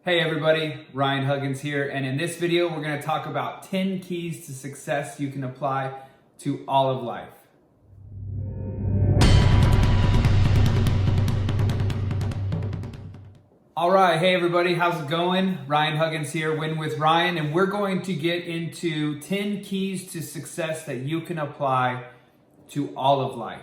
Hey everybody, Ryan Huggins here, and in this video we're going to talk about 10 keys to success you can apply to all of life. Alright, hey everybody, how's it going? Ryan Huggins here, Win with Ryan, and we're going to get into 10 keys to success that you can apply to all of life.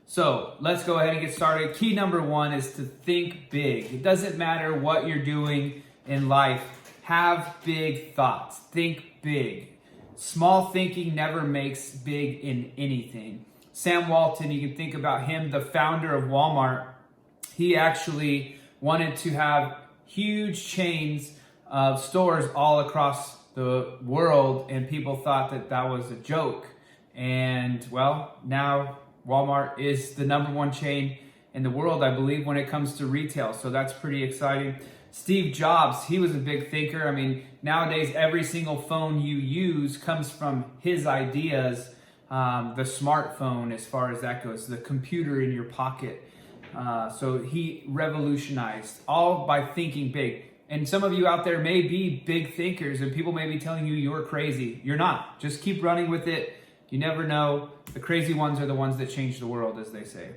So let's go ahead and get started. Key number one is to think big. It doesn't matter what you're doing in life. Have big thoughts. Think big. Small thinking never makes big in anything. Sam Walton, you can think about him, the founder of Walmart. He actually wanted to have huge chains of stores all across the world, and people thought that that was a joke. And well, now Walmart is the #1 chain in the world, I believe, when it comes to retail. So that's pretty exciting. Steve Jobs, he was a big thinker. I mean, nowadays, every single phone you use comes from his ideas. The smartphone, as far as that goes, the computer in your pocket. So he revolutionized all by thinking big. And some of you out there may be big thinkers, and people may be telling you you're crazy. You're not. Just keep running with it. You never know. The crazy ones are the ones that change the world, as they say.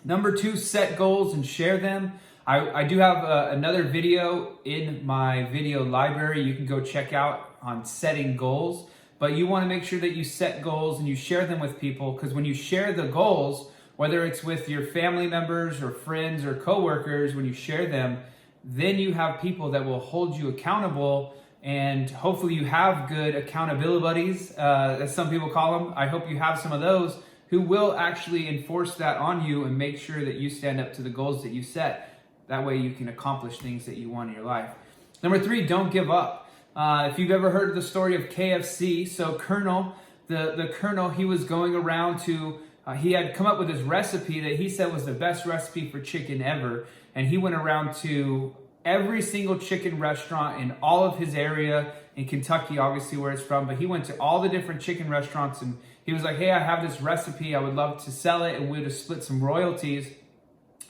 Number 2, set goals and share them. I do have another video in my video library you can go check out on setting goals. But you want to make sure that you set goals and you share them with people, because when you share the goals, whether it's with your family members or friends or coworkers, when you share them, then you have people that will hold you accountable. And hopefully you have good accountability buddies, as some people call them. I hope you have some of those who will actually enforce that on you and make sure that you stand up to the goals that you set. That way you can accomplish things that you want in your life. Number 3, don't give up. If you've ever heard the story of KFC, so Colonel, the Colonel, he was going around to, he had come up with this recipe that he said was the best recipe for chicken ever. And he went around to every single chicken restaurant in all of his area, in Kentucky, obviously where it's from, but he went to all the different chicken restaurants and he was like, hey, I have this recipe, I would love to sell it, and we would have split some royalties.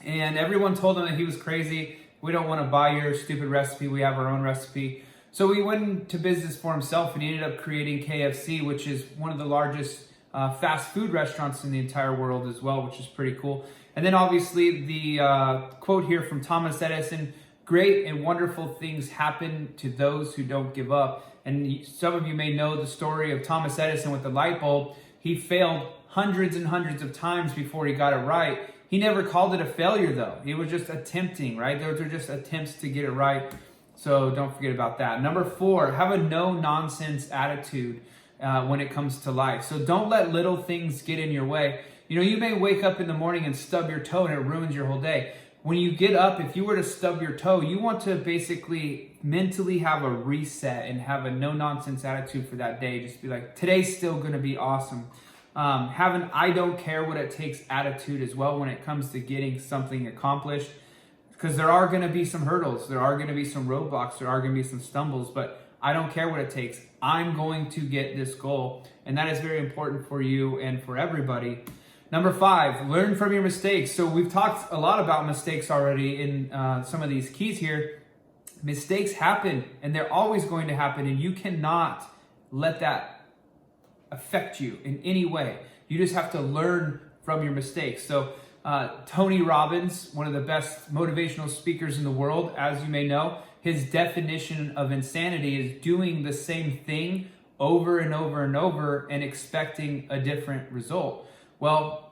And everyone told him that he was crazy. We don't want to buy your stupid recipe, we have our own recipe. So he went into business for himself and he ended up creating KFC, which is one of the largest fast food restaurants in the entire world as well, which is pretty cool. And then obviously the quote here from Thomas Edison, great and wonderful things happen to those who don't give up. And some of you may know the story of Thomas Edison with the light bulb. He failed hundreds and hundreds of times before he got it right. He never called it a failure though. He was just attempting, right? Those are just attempts to get it right. So don't forget about that. Number 4, have a no-nonsense attitude when it comes to life. So don't let little things get in your way. You know, you may wake up in the morning and stub your toe and it ruins your whole day. When you get up, if you were to stub your toe, you want to basically mentally have a reset and have a no-nonsense attitude for that day. Just be like, today's still going to be awesome. Have an I don't care what it takes attitude as well when it comes to getting something accomplished. Because there are going to be some hurdles. There are going to be some roadblocks. There are going to be some stumbles. But I don't care what it takes. I'm going to get this goal. And that is very important for you and for everybody. Number 5, learn from your mistakes. So we've talked a lot about mistakes already in some of these keys here. Mistakes happen, and they're always going to happen, and you cannot let that affect you in any way. You just have to learn from your mistakes. So Tony Robbins, one of the best motivational speakers in the world, as you may know, his definition of insanity is doing the same thing over and over and over and expecting a different result. Well,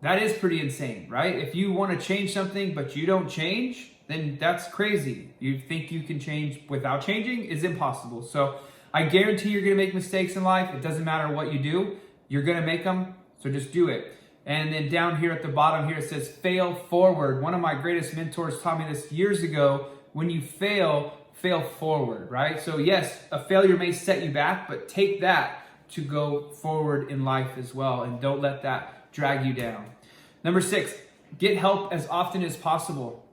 that is pretty insane, right? If you want to change something, but you don't change, then that's crazy. You think you can change without changing is impossible. So I guarantee you're going to make mistakes in life. It doesn't matter what you do. You're going to make them. So just do it. And then down here at the bottom here, it says fail forward. One of my greatest mentors taught me this years ago. When you fail, fail forward, right? So yes, a failure may set you back, but take that to go forward in life as well, and don't let that drag you down. Number 6, get help as often as possible.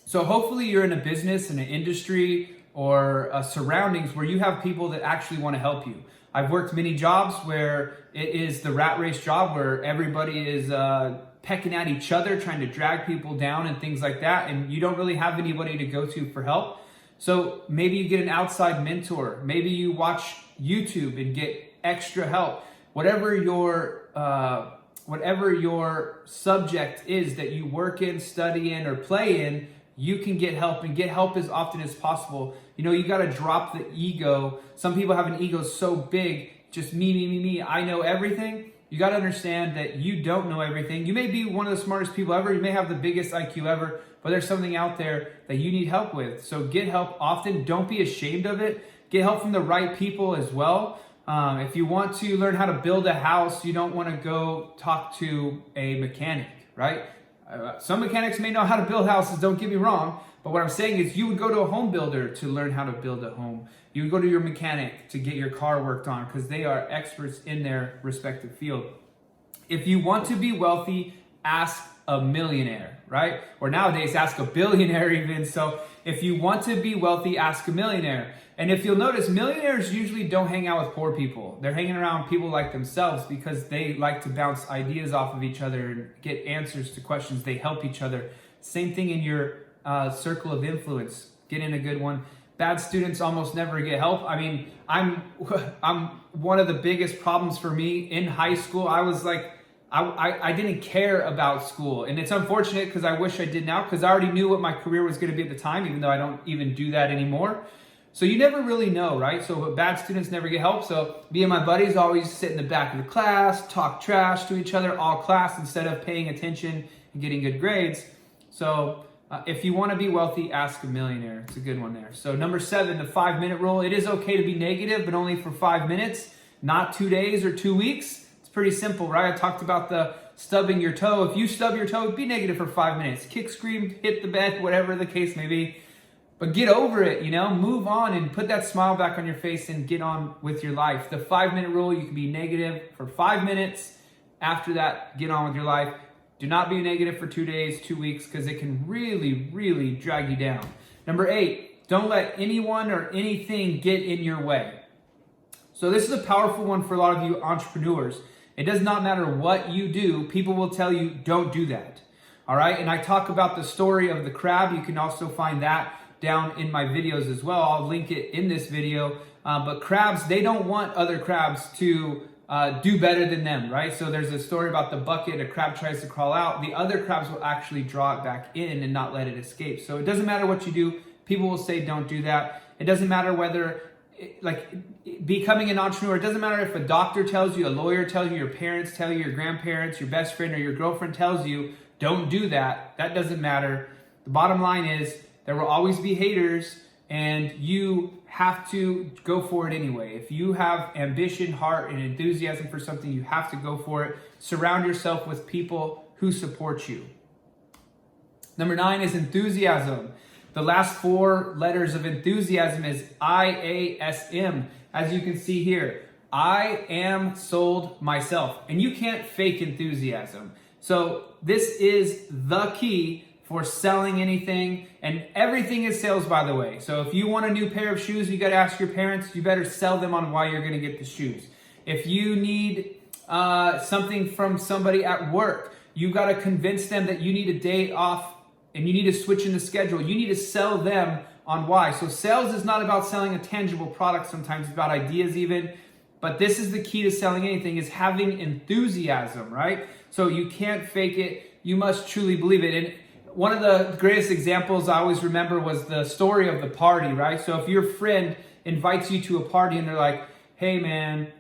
So hopefully you're in a business, in an industry, or surroundings where you have people that actually want to help you. I've worked many jobs where it is the rat race job where everybody is pecking at each other, trying to drag people down and things like that, and you don't really have anybody to go to for help. So maybe you get an outside mentor. Maybe you watch YouTube and get extra help. Whatever your subject is that you work in, study in, or play in, you can get help, and get help as often as possible. You got to drop the ego. Some people have an ego so big, just me, I know everything. You got to understand that you don't know everything. You may be one of the smartest people ever. You may have the biggest IQ ever, but there's something out there that you need help with. So get help often. Don't be ashamed of it. Get help from the right people as well. If you want to learn how to build a house, you don't want to go talk to a mechanic, right? Some mechanics may know how to build houses, don't get me wrong. But what I'm saying is you would go to a home builder to learn how to build a home. You would go to your mechanic to get your car worked on because they are experts in their respective field. If you want to be wealthy, ask a millionaire, right? Or nowadays, ask a billionaire even. So if you want to be wealthy, ask a millionaire. And if you'll notice, millionaires usually don't hang out with poor people. They're hanging around people like themselves because they like to bounce ideas off of each other and get answers to questions. They help each other. Same thing in your circle of influence. Get in a good one. Bad students almost never get help. I mean, I'm one of the biggest problems for me in high school. I was like, I didn't care about school. And it's unfortunate because I wish I did now, because I already knew what my career was going to be at the time, even though I don't even do that anymore. So you never really know, right? So bad students never get help. So me and my buddies always sit in the back of the class, talk trash to each other all class instead of paying attention and getting good grades. So if you want to be wealthy, ask a millionaire. It's a good one there. So number 7, the 5-minute rule. It is okay to be negative, but only for 5 minutes, not 2 days or 2 weeks. It's pretty simple, right? I talked about the stubbing your toe. If you stub your toe, be negative for 5 minutes. Kick, scream, hit the bed, whatever the case may be. But get over it, move on and put that smile back on your face and get on with your life. The 5-minute rule, you can be negative for 5 minutes. After that, get on with your life. Do not be negative for 2 days, 2 weeks, because it can really, really drag you down. Number 8, don't let anyone or anything get in your way. So this is a powerful one for a lot of you entrepreneurs. It does not matter what you do. People will tell you, don't do that. All right. And I talk about the story of the crab. You can also find that down in my videos as well. I'll link it in this video. But crabs, they don't want other crabs to do better than them, right? So there's a story about the bucket. A crab tries to crawl out. The other crabs will actually draw it back in and not let it escape. So it doesn't matter what you do. People will say, don't do that. It doesn't matter whether, becoming an entrepreneur, it doesn't matter if a doctor tells you, a lawyer tells you, your parents tell you, your grandparents, your best friend, or your girlfriend tells you, don't do that. That doesn't matter. The bottom line is there will always be haters, and you have to go for it anyway. If you have ambition, heart, and enthusiasm for something, you have to go for it. Surround yourself with people who support you. Number 9 is enthusiasm. The last 4 letters of enthusiasm is IASM. As you can see here, I am sold myself. And you can't fake enthusiasm. So this is the key for selling anything, and everything is sales, by the way. So if you want a new pair of shoes, you got to ask your parents. You better sell them on why you're going to get the shoes. If you need something from somebody at work, you got to convince them that you need a day off and you need to switch in the schedule. You need to sell them on why. So sales is not about selling a tangible product. Sometimes it's about ideas even. But this is the key to selling anything, is having enthusiasm, right? So you can't fake it. You must truly believe it. And one of the greatest examples I always remember was the story of the party, right? So if your friend invites you to a party and they're like, hey man,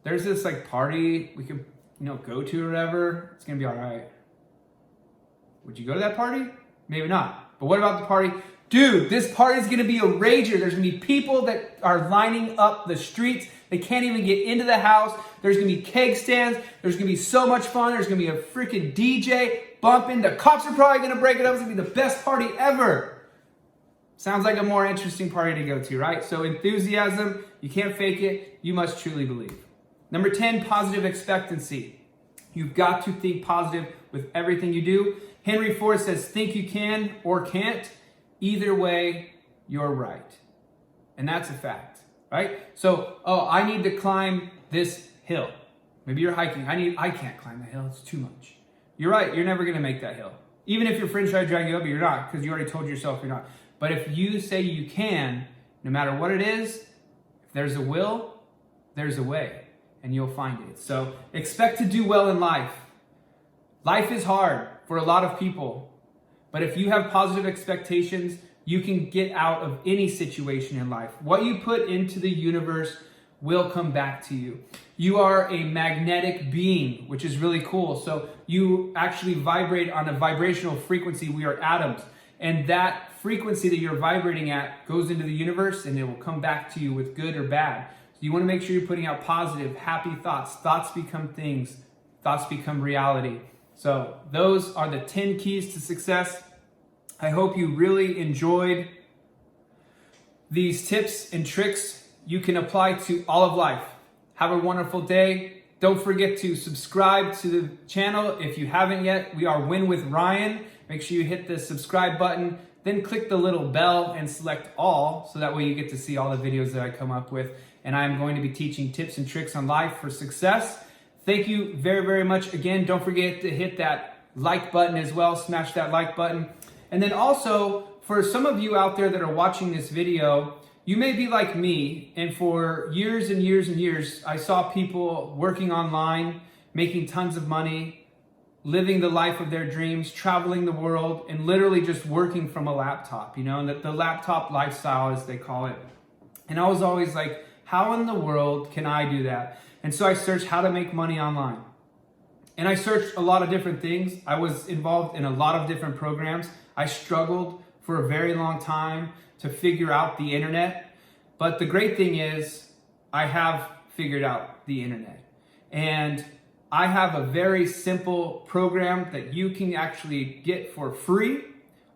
there's this party we could, go to or whatever. It's going to be all right. Would you go to that party? Maybe not. But what about the party? Dude, this party is going to be a rager. There's going to be people that are lining up the streets. They can't even get into the house. There's going to be keg stands. There's going to be so much fun. There's going to be a freaking DJ bumping. The cops are probably going to break it up. It's going to be the best party ever. Sounds like a more interesting party to go to, right? So enthusiasm, you can't fake it. You must truly believe. Number 10, positive expectancy. You've got to think positive with everything you do. Henry Ford says, think you can or can't. Either way, you're right. And that's a fact, right? So, I need to climb this hill. Maybe you're hiking. I can't climb that hill. It's too much. You're right. You're never going to make that hill. Even if your friends try to drag you up, you're not, because you already told yourself you're not. But if you say you can, no matter what it is, if there's a will, there's a way, and you'll find it. So expect to do well in life. Life is hard for a lot of people, but if you have positive expectations, you can get out of any situation in life. What you put into the universe will come back to you. You are a magnetic being, which is really cool. So you actually vibrate on a vibrational frequency. We are atoms. And that frequency that you're vibrating at goes into the universe, and it will come back to you with good or bad. So you want to make sure you're putting out positive, happy thoughts. Thoughts become things. Thoughts become reality. So those are the 10 keys to success. I hope you really enjoyed these tips and tricks you can apply to all of life. Have a wonderful day. Don't forget to subscribe to the channel if you haven't yet. We are Win with Ryan. Make sure you hit the subscribe button, then click the little bell and select all, so that way you get to see all the videos that I come up with. And I'm going to be teaching tips and tricks on life for success. Thank you very, very much. Again, don't forget to hit that like button as well. Smash that like button. And then also, for some of you out there that are watching this video, you may be like me, and for years and years and years, I saw people working online, making tons of money, living the life of their dreams, traveling the world, and literally just working from a laptop, and the laptop lifestyle, as they call it. And I was always like, how in the world can I do that? And so I searched how to make money online. And I searched a lot of different things. I was involved in a lot of different programs. I struggled for a very long time to figure out the internet. But the great thing is, I have figured out the internet. And I have a very simple program that you can actually get for free.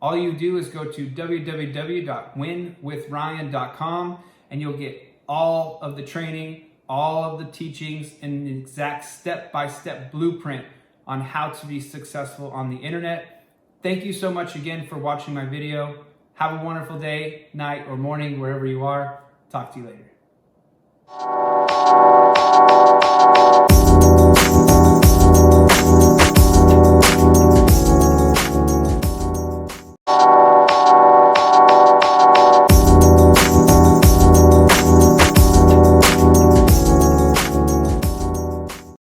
All you do is go to www.winwithryan.com, and you'll get all of the training, all of the teachings, and an exact step-by-step blueprint on how to be successful on the internet. Thank you so much again for watching my video. Have a wonderful day, night, or morning, wherever you are. Talk to you later.